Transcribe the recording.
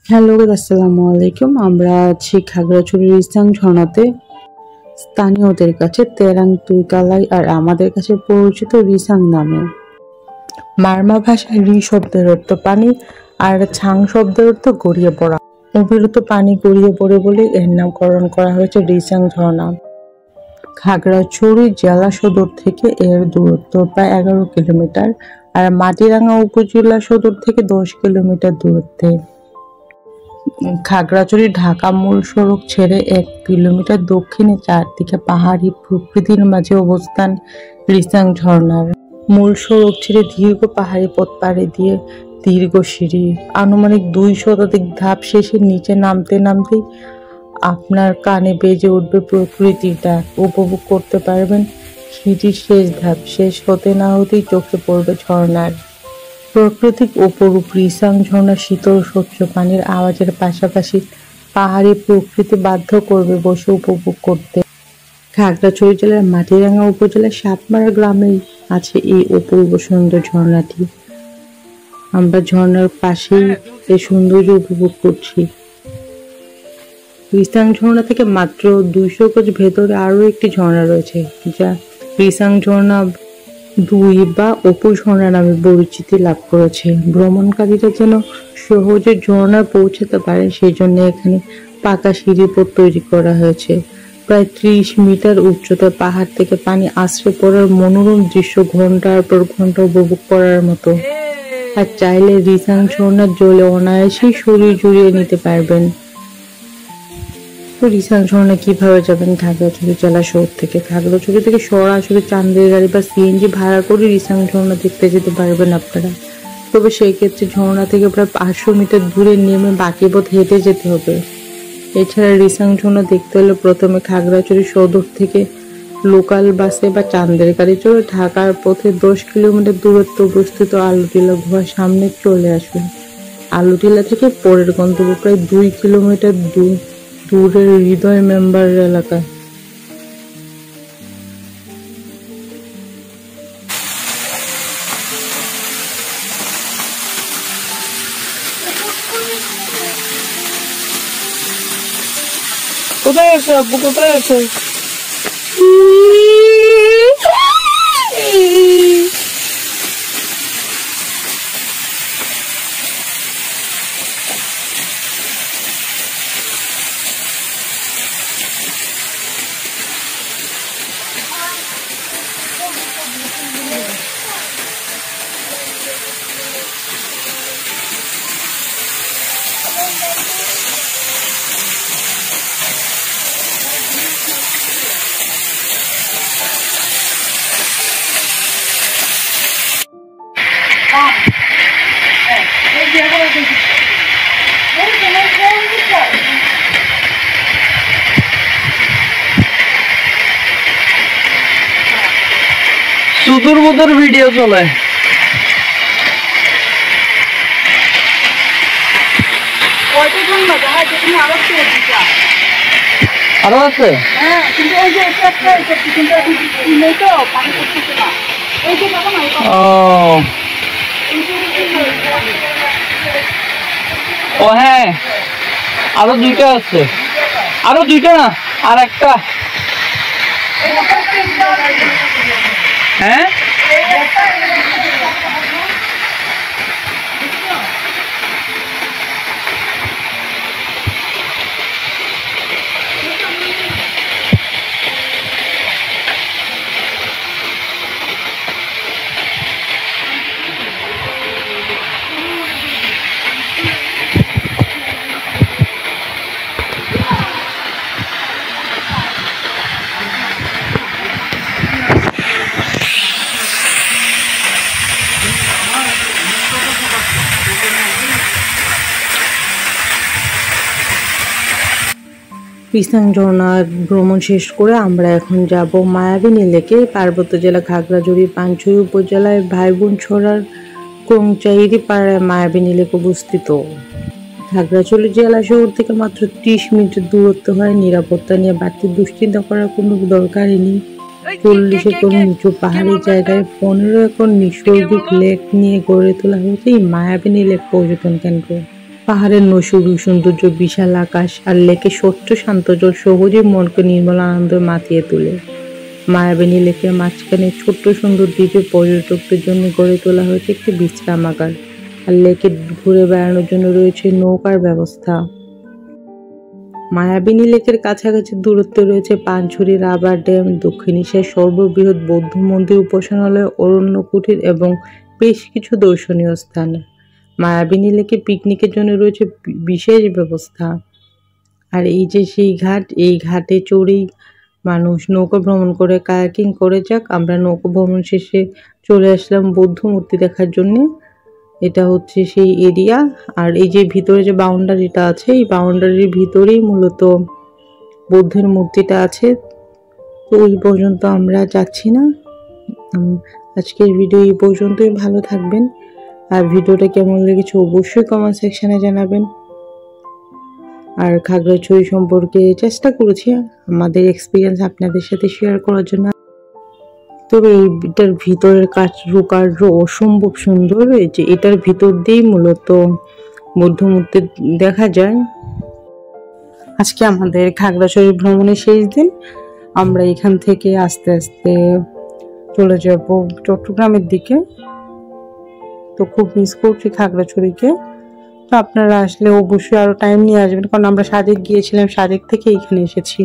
Hello, আসসালামু আলাইকুম। আমরা আছি খাগড়াছড়ির ইসাং ঝর্ণাতে। স্থানীয়দের কাছে তেরাং তুইকালাই আর আমাদের কাছে পরিচিত রিসাং নামে। মারমা ভাষায় রি শব্দের অর্থ পানি আর ছাং শব্দের অর্থ গড়িয়ে পড়া। অবিরত পানি গড়িয়ে পড়ে বলে এর নামকরণ করা হয়েছে রিসাং ঝর্ণা। খাগড়াছড়ি জেলা সদর থেকে এর দূরত্ব প্রায় 11 কিলোমিটার আর মাটিরাঙ্গা উপজেলা সদর থেকে 10 কিলোমিটার দূরত্বে। খাগড়াছড়ি ঢাকা মূল সড়ক ছেড়ে 1 কিলোমিটার দক্ষিণে চারদিকে পাহাড়ি প্রকৃতির মাঝে অবস্থান রিসাং ঝর্ণার। মূল সড়ক ছেড়ে দীর্ঘ পাহাড়ি পথ পাড়ি দিয়ে দীর্ঘ সিঁড়ি আনুমানিক 2 শতাধিক ধাপ শেষে নিচে নামতে নামতেই আপনার কানে বেজে উঠবে প্রকৃতিটা, উপভোগ করতে পারবেন। সিঁড়ির শেষ ধাপ শেষ হতে না হতেই চোখে পড়বে ঝর্ণার প্রাকৃতিক অপরূপ। রিসাং ঝর্ণা শীতল স্বচ্ছ পানির আওয়াজের পাশাপাশি পাহাড়ি প্রকৃতি বাধ্য করবে বসে উপভোগ করতে। খাগড়াছড়ি জেলার মাটিরাঙ্গা উপজেলার সাতমারা গ্রামেই আছে এই অপূর্ব সুন্দর ঝর্ণাটি। আমরা ঝর্ণার পাশেই এই সৌন্দর্য উপভোগ করছি। রিসাং ঝর্ণা থেকে মাত্র 200 গজ ভেতরে আরও একটি ঝর্ণা রয়েছে, যা রিসাং ঝর্ণা 2 বা অপু ঝর্ণা নামে পরিচিতি লাভ করেছে। ভ্রমণকারীরা যেন সহজে ঝর্ণায় পৌঁছাতে পারে সেই জন্য এখানে পাকা সিঁড়িপথ তৈরি করা হয়েছে। প্রায় 30 মিটার উচ্চতার পাহাড় থেকে পানি আছড়ে পড়ার মনোরম দৃশ্য ঘন্টার পর ঘন্টা উপভোগ করার মতো। আর চাইলে রিসাং ঝর্ণার জলে অনায়াসেই শরীর জুড়িয়ে নিতে পারবেন। তো রিসাং ঝর্ণা কিভাবে যাবেন? খাগড়াছড়ি জেলা শহর থেকে খাগড়াছড়ি থেকে সরাসরি চান্দের গাড়ি বা সিএনজি ভাড়া করে রিসাং ঝর্ণা দেখতে যেতে পারবেন আপনারা। তবে সেই ক্ষেত্রে ঝর্ণা থেকে প্রায় 500 মিটার দূরে নেমে বাকি পথ হেঁটে যেতে হবে। এছাড়া রিসাং ঝর্ণা দেখতে হলে প্রথমে খাগড়াছড়ি সদর থেকে লোকাল বাসে বা চান্দের গাড়ি চড়ে ঢাকার পথে 10 কিলোমিটার দূরত্ব অবস্থিত আলুটিলা গুহার সামনে চলে আসবেন। আলুটিলা থেকে পরের গন্তব্য প্রায় 2 কিলোমিটার দূরের হৃদয় মেম্বার এলাকা। কোথায় আছে আপু? কোথায় আছে? সুদূর বুদুর ভিডিও চলে। আরো আছে? ও হ্যাঁ, আরো 2টা আছে। আরো 2টা না, আর একটা। হ্যাঁ রিসাং ঝর্ণার ভ্রমণ শেষ করে আমরা এখন যাব মায়াবিনী লেকে। পার্বত্য জেলা খাগড়াছড়ি পাঞ্চুই উপজেলায় ভাইবোন ছড়ার কোংচাইরি পাড়ায় মায়াবিনী লেক অবস্থিত। খাগড়াছড়ি জেলা শহর থেকে মাত্র 30 মিনিটের দূরত্ব হয়। নিরাপত্তা নিয়ে বাড়তি দুশ্চিন্তা করার কোনো দরকারই নেই। 40 একর নিচু পাহাড়ি জায়গায় 15 একর নৈসর্গিক লেক নিয়ে গড়ে তোলা হয়েছে এই মায়াবিনী লেক পর্যটন কেন্দ্র। পাহাড়ের নৈসর্গিক সৌন্দর্য, বিশাল আকাশ আর লেকে স্বচ্ছ শান্ত জল সহজে মনকে নির্মল আনন্দে মাতিয়ে তোলে। মায়াবিনী লেকের মাঝখানে ছোট্ট সুন্দর দ্বীপে পর্যটকদের জন্য গড়ে তোলা হয়েছে একটি বিশ্রামাগার, আর লেকে ঘুরে বেড়ানোর জন্য রয়েছে নৌকার ব্যবস্থা। মায়াবিনী লেকের কাছাকাছি দূরত্বে রয়েছে পানছড়ি রাবার ড্যাম, দক্ষিণ এশিয়ার সর্ববৃহৎ বৌদ্ধ মন্দির, উপাসনালয়, অরণ্য কুটির এবং বেশ কিছু দর্শনীয় স্থান। মায়াবিনী লেকে পিকনিকের জন্য রয়েছে বিশেষ ব্যবস্থা। আর এই যে সেই ঘাট, এই ঘাটে চড়েই মানুষ নৌকা ভ্রমণ করে, কায়াকিং করে। যাক, আমরা নৌকা ভ্রমণ শেষে চলে আসলাম বৌদ্ধ মূর্তি দেখার জন্য। এটা হচ্ছে সেই এরিয়া। আর এই যে ভিতরে যে বাউন্ডারিটা আছে, এই বাউন্ডারির ভিতরেই মূলত বৌদ্ধের মূর্তিটা আছে। তো ওই পর্যন্ত আমরা যাচ্ছি না। আজকের ভিডিও এই পর্যন্তই। ভালো থাকবেন। আর ভিডিওটা কেমন লেগেছে অবশ্যই কমেন্ট সেকশনে জানাবেন। আর খাগড়াছড়ি সম্পর্কে চেষ্টা করেছি আমাদের এক্সপিরিয়েন্স আপনাদের সাথে শেয়ার করার জন্য। তবে এটার ভিতরের কারুকার্য অসম্ভব সুন্দর হয়েছে। এটার ভিতর দিয়েই মূলত বৌদ্ধ মূর্তি দেখা যায়। আজকে আমাদের খাগড়াছড়ি ভ্রমণের শেষ দিন। আমরা এখান থেকে আস্তে আস্তে চলে যাব চট্টগ্রামের দিকে। তো খুব মিস করছি খাগড়াছড়িকে। তো আপনারা আসলে অবশ্যই আরো টাইম নিয়ে আসবেন, কারণ আমরা সাজেক গিয়েছিলাম, সাজেক থেকে এখানে এসেছি।